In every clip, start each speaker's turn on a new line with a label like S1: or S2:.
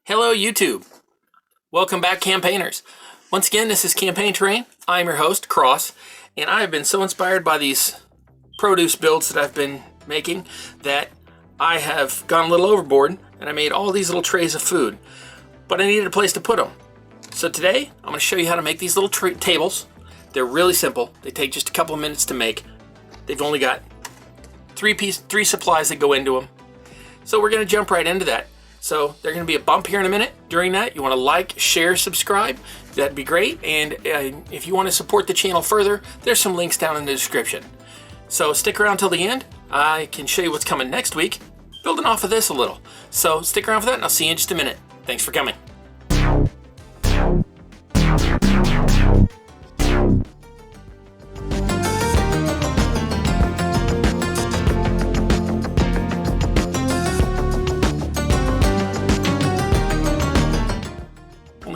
S1: Hello YouTube! Welcome back campaigners. Once again, this is Campaign Terrain. I'm your host, Cross, and I have been so inspired by these produce builds that I've been making that I have gone a little overboard and I made all these little trays of food, but I needed a place to put them. So today, I'm going to show you how to make these little tables. They're really simple. They take just a couple of minutes to make. They've only got three supplies that go into them. So we're going to jump right into that. So there's going to be a bump here in a minute. During that, you want to like, share, subscribe. That'd be great. And if you want to support the channel further, there's some links down in the description. So stick around till the end. I can show you what's coming next week, building off of this a little. So stick around for that, and I'll see you in just a minute. Thanks for coming.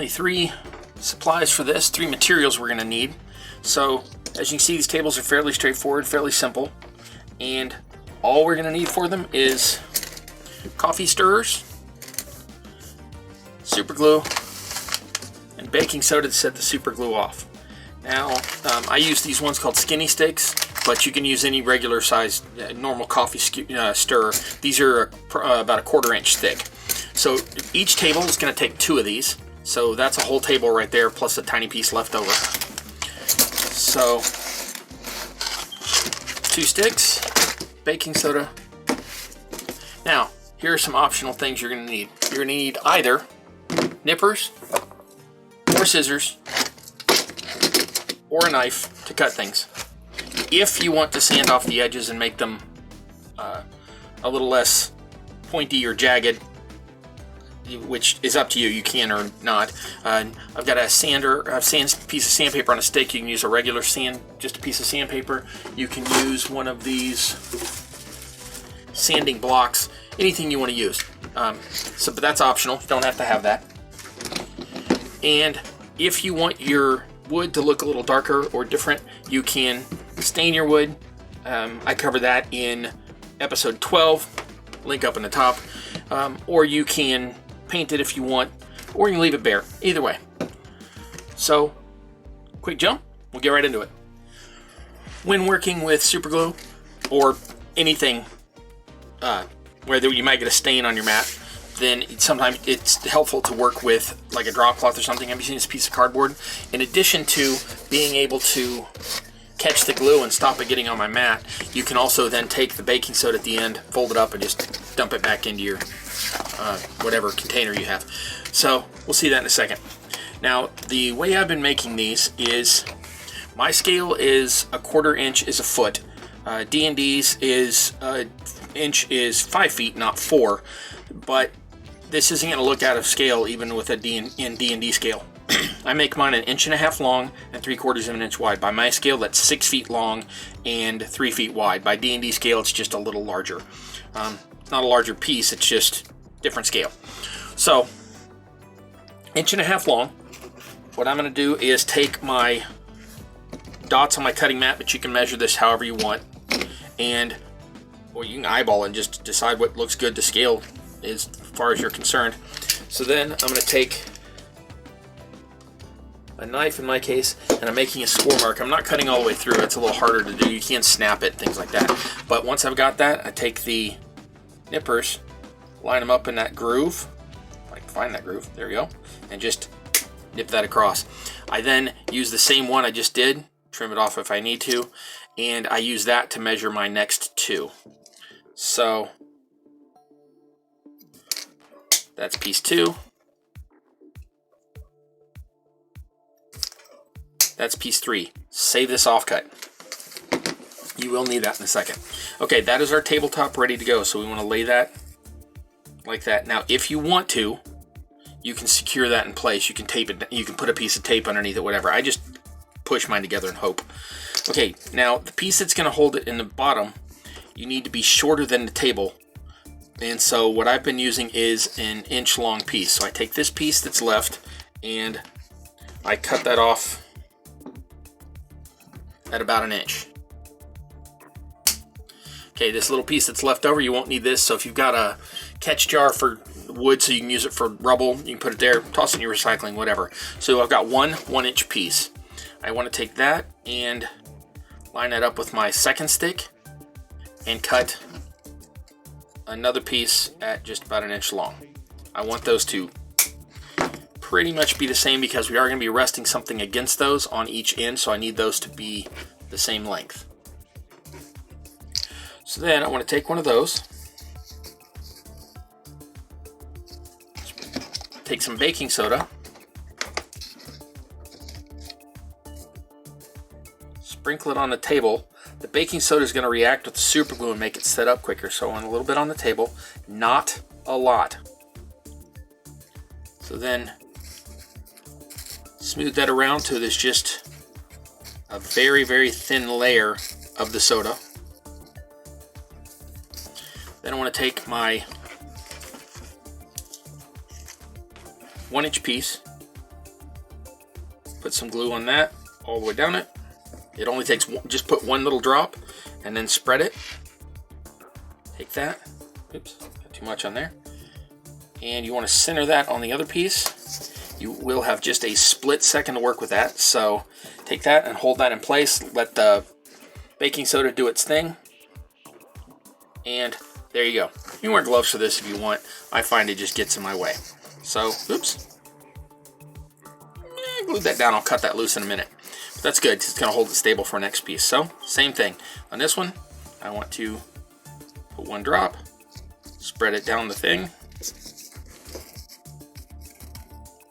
S1: Three supplies for this, three materials we're going to need. So as you can see, these tables are fairly straightforward, fairly simple, and all we're going to need for them is coffee stirrers, super glue, and baking soda to set the super glue off. Now I use these ones called skinny sticks, but you can use any regular size normal coffee stirrer. These are about a 1/4 inch thick. So each table is going to take 2 of these. So that's a whole table right there, plus a tiny piece left over. So 2 sticks, baking soda. Now, here are some optional things you're going to need. You're going to need either nippers, or scissors, or a knife to cut things. If you want to sand off the edges and make them a little less pointy or jagged, which is up to you, you can or not. I've got a piece of sandpaper on a stick. You can use a regular just a piece of sandpaper. You can use one of these sanding blocks, anything you want to use. But that's optional, you don't have to have that. And if you want your wood to look a little darker or different, you can stain your wood. I cover that in episode 12, link up in the top. Or you can paint it if you want, or you can leave it bare. Either way. So, quick jump, we'll get right into it. When working with super glue or anything where you might get a stain on your mat, then sometimes it's helpful to work with like a drop cloth or something. Have you seen this piece of cardboard? In addition to being able to catch the glue and stop it getting on my mat, you can also then take the baking soda at the end, fold it up, and just dump it back into your whatever container you have. So we'll see that in a second. Now the way I've been making these is my scale is a 1/4 inch is a foot. D&D's is inch is 5 feet, not 4. But this isn't going to look out of scale even with a D&D scale. I make mine 1.5 inches long and 3/4 of an inch wide. By my scale, that's 6 feet long and 3 feet wide. By D&D scale, it's just a little larger. It's not a larger piece, it's just different scale. So 1.5 inches long. What I'm going to do is take my dots on my cutting mat, but you can measure this however you want, and you can eyeball it and just decide what looks good to scale as far as you're concerned. So then I'm going to take a knife in my case, and I'm making a score mark. I'm not cutting all the way through. It's a little harder to do. You can't snap it, things like that. But once I've got that, I take the nippers, line them up in that groove. If I can find that groove, there we go, and just nip that across. I then use the same one I just did, trim it off if I need to, and I use that to measure my next 2. So that's piece 2. That's piece 3. Save this offcut. You will need that in a second. Okay, that is our tabletop ready to go. So we want to lay that like that. Now, if you want to, you can secure that in place. You can tape it. You can put a piece of tape underneath it, whatever. I just push mine together and hope. Okay, now the piece that's going to hold it in the bottom, you need to be shorter than the table. And so what I've been using is 1 inch long piece. So I take this piece that's left and I cut that off at about 1 inch. Okay, this little piece that's left over, you won't need this. So if you've got a catch jar for wood so you can use it for rubble, you can put it there, toss it in your recycling, whatever. So I've got one 1-inch piece. I want to take that and line that up with my second stick and cut another piece at just about 1 inch long. I want those to pretty much be the same because we are going to be resting something against those on each end, so I need those to be the same length. So then I want to take one of those, take some baking soda, sprinkle it on the table. The baking soda is going to react with the super glue and make it set up quicker, so I want a little bit on the table, not a lot. So then smooth that around till there's just a very, very thin layer of the soda. Then I want to take my 1-inch piece, put some glue on that all the way down it. It only takes just put one little drop and then spread it. Take that, oops, got too much on there. And you want to center that on the other piece. You will have just a split second to work with that. So take that and hold that in place. Let the baking soda do its thing. And there you go. You can wear gloves for this if you want. I find it just gets in my way. So, oops. Glue that down. I'll cut that loose in a minute. But that's good. It's going to hold it stable for our next piece. So, same thing. On this one, I want to put one drop, spread it down the thing,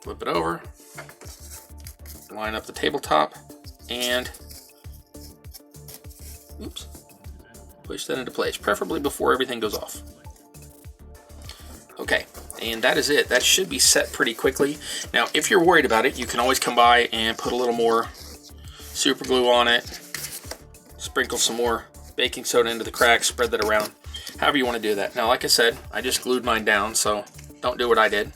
S1: flip it over, line up the tabletop, and oops, push that into place, preferably before everything goes off. Okay, and that is it. That should be set pretty quickly. Now, if you're worried about it, you can always come by and put a little more super glue on it, sprinkle some more baking soda into the cracks, spread that around, however you want to do that. Now, like I said, I just glued mine down, so don't do what I did.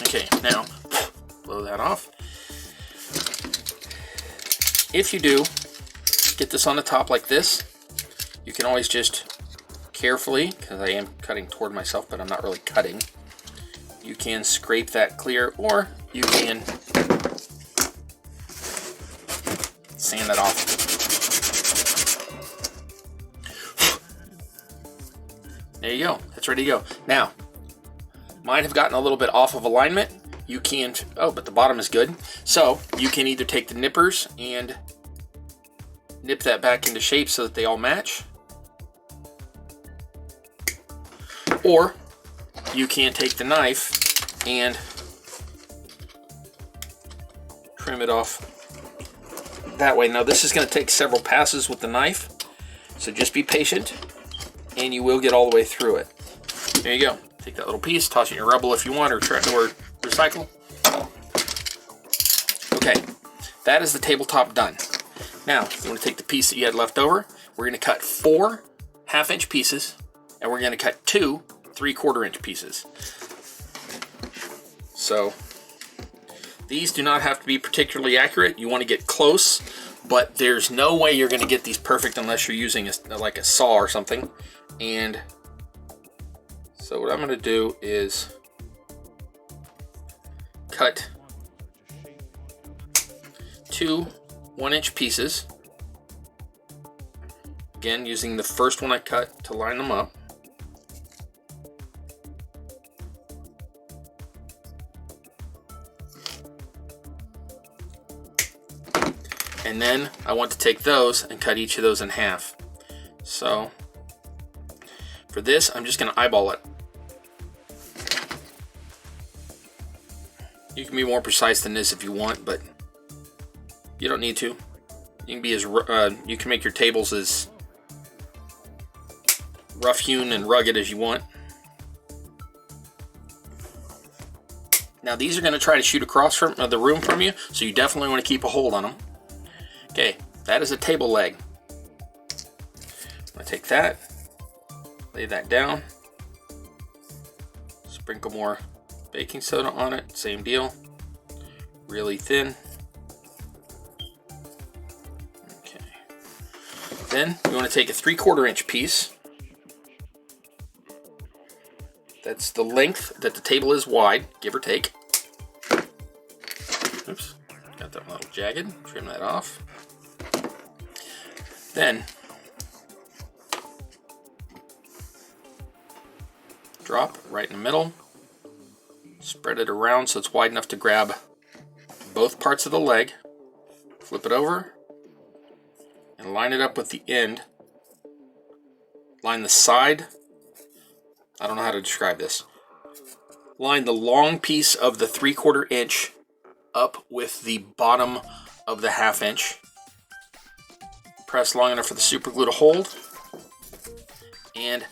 S1: Okay, now blow that off. If you do get this on the top like this, you can always just carefully, because I am cutting toward myself, but I'm not really cutting, you can scrape that clear, or you can sand that off. There you go. That's ready to go. Now, mine have gotten a little bit off of alignment. You can, oh, but the bottom is good. So you can either take the nippers and nip that back into shape so that they all match, or you can take the knife and trim it off that way. Now, this is going to take several passes with the knife, so just be patient and you will get all the way through it. There you go. Take that little piece, toss it in your rubble if you want, or recycle. Okay, that is the tabletop done. Now, you want to take the piece that you had left over. We're going to cut 4 half-inch pieces, and we're going to cut 2 3/4-inch pieces. So, these do not have to be particularly accurate. You want to get close, but there's no way you're going to get these perfect unless you're using like a saw or something. And so what I'm going to do is cut 2 1-inch pieces. Again, using the first one I cut to line them up. And then I want to take those and cut each of those in half. So for this, I'm just going to eyeball it. You can be more precise than this if you want, but you don't need to. You can be as you can make your tables as rough-hewn and rugged as you want. Now, these are going to try to shoot across from the room from you, so you definitely want to keep a hold on them. Okay, that is a table leg. I'm going to take that, lay that down, sprinkle more baking soda on it, same deal. really thin. Okay. Then we want to take a 3/4 inch piece. That's the length that the table is wide, give or take. Oops, got that a little jagged. Trim that off. Then drop right in the middle. Spread it around so it's wide enough to grab both parts of the leg. Flip it over and line it up with the end. Line the side. I don't know how to describe this. Line the long piece of the 3/4 inch up with the bottom of the 1/2 inch. Press long enough for the super glue to hold. And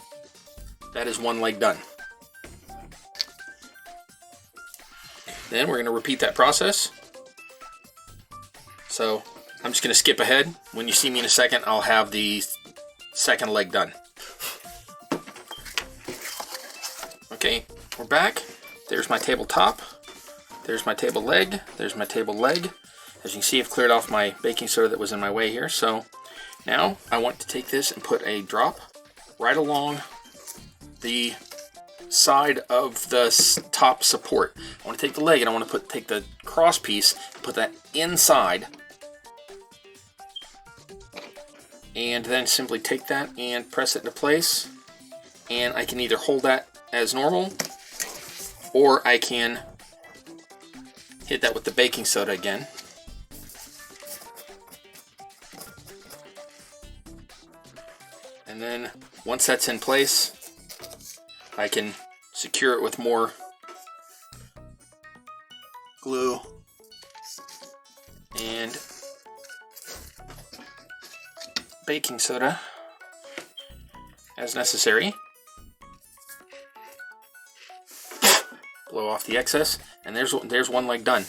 S1: that is one leg done. Then we're going to repeat that process. So I'm just going to skip ahead. When you see me in a second, I'll have the second leg done. Okay, we're back. There's my tabletop. There's my table leg. There's my table leg. As you can see, I've cleared off my baking soda that was in my way here. So now I want to take this and put a drop right along the side of the top support. I want to take the leg and I want to take the cross piece, put that inside, and then simply take that and press it into place. And I can either hold that as normal, or I can hit that with the baking soda again. And then once that's in place, I can secure it with more glue and baking soda as necessary. Blow off the excess, and there's one leg done.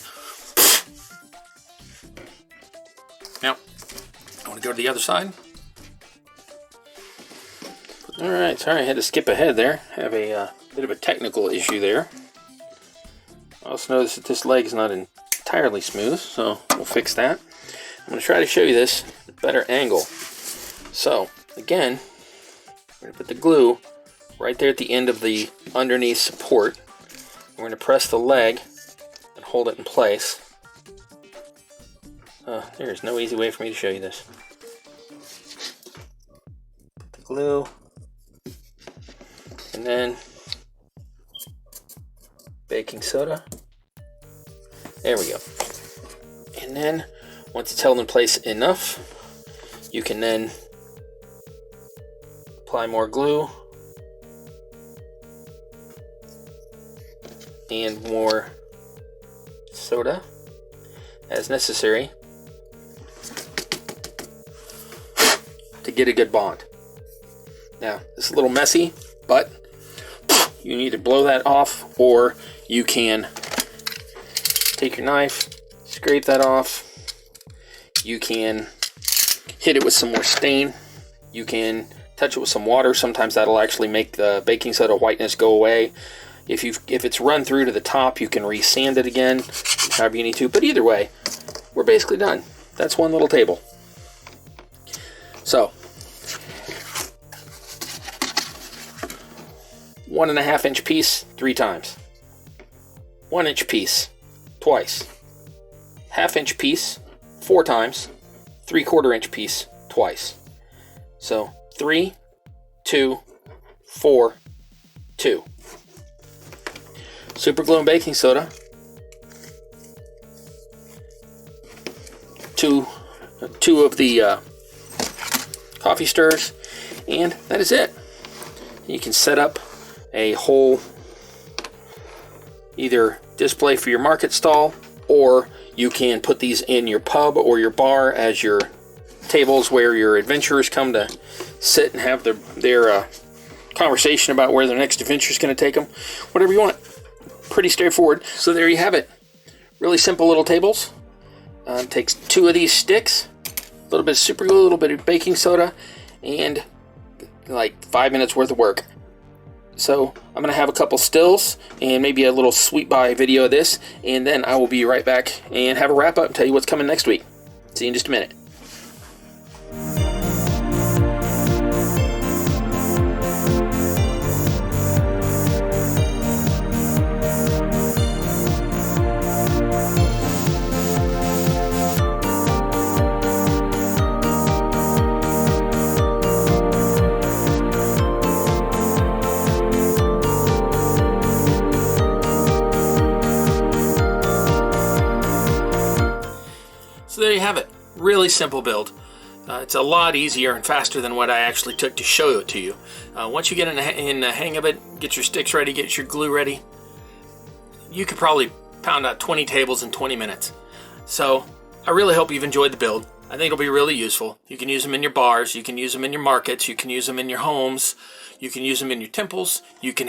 S1: Now, I want to go to the other side. Alright, sorry I had to skip ahead there. Have a bit of a technical issue there. I also noticed that this leg is not entirely smooth, so we'll fix that. I'm going to try to show you this at a better angle. So, again, we're going to put the glue right there at the end of the underneath support. We're going to press the leg and hold it in place. There's no easy way for me to show you this. Put the glue, and then baking soda. There we go. And then once it's held in place enough, you can then apply more glue and more soda as necessary to get a good bond. Now, it's a little messy, but you need to blow that off, or you can take your knife, scrape that off. You can hit it with some more stain. You can touch it with some water. Sometimes that'll actually make the baking soda whiteness go away. If it's run through to the top, you can re-sand it again, however you need to. But either way, we're basically done. That's one little table. So, 1.5 inch piece 3 times. 1 inch piece twice. 1/2 inch piece 4 times. 3/4 inch piece twice. So 3, 2, 4, 2. Super glue and baking soda. Two of the coffee stirs, and that is it. You can set up a whole either display for your market stall, or you can put these in your pub or your bar as your tables where your adventurers come to sit and have their conversation about where their next adventure is going to take them. Whatever you want. Pretty straightforward. So there you have it. Really simple little tables. It takes 2 of these sticks, a little bit of super glue, a little bit of baking soda, and like 5 minutes worth of work. So I'm going to have a couple stills and maybe a little sweep by video of this, and then I will be right back and have a wrap up and tell you what's coming next week. See you in just a minute. So there you have it. Really simple build. It's a lot easier and faster than what I actually took to show it to you. Once you get in the hang of it, get your sticks ready, get your glue ready, you could probably pound out 20 tables in 20 minutes. So I really hope you've enjoyed the build. I think it'll be really useful. You can use them in your bars, you can use them in your markets, you can use them in your homes, you can use them in your temples, you can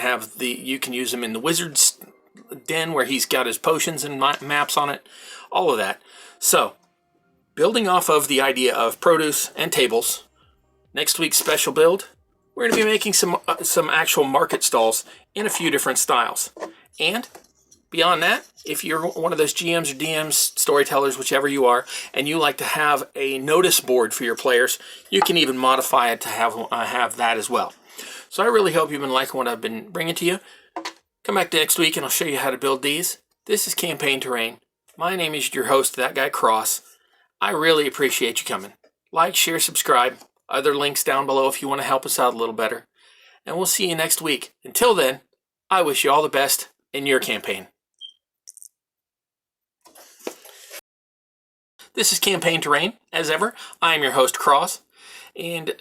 S1: use them in the wizard's den where he's got his potions and maps on it, all of that. So building off of the idea of produce and tables, next week's special build, we're going to be making some actual market stalls in a few different styles. And beyond that, if you're one of those GMs or DMs, storytellers, whichever you are, and you like to have a notice board for your players, you can even modify it to have that as well. So I really hope you've been liking what I've been bringing to you. Come back next week and I'll show you how to build these. This is Campaign Terrain. My name is your host, That Guy Cross. I really appreciate you coming. Like, share, subscribe. Other links down below if you want to help us out a little better. And we'll see you next week. Until then, I wish you all the best in your campaign. This is Campaign Terrain. As ever, I am your host, Cross. And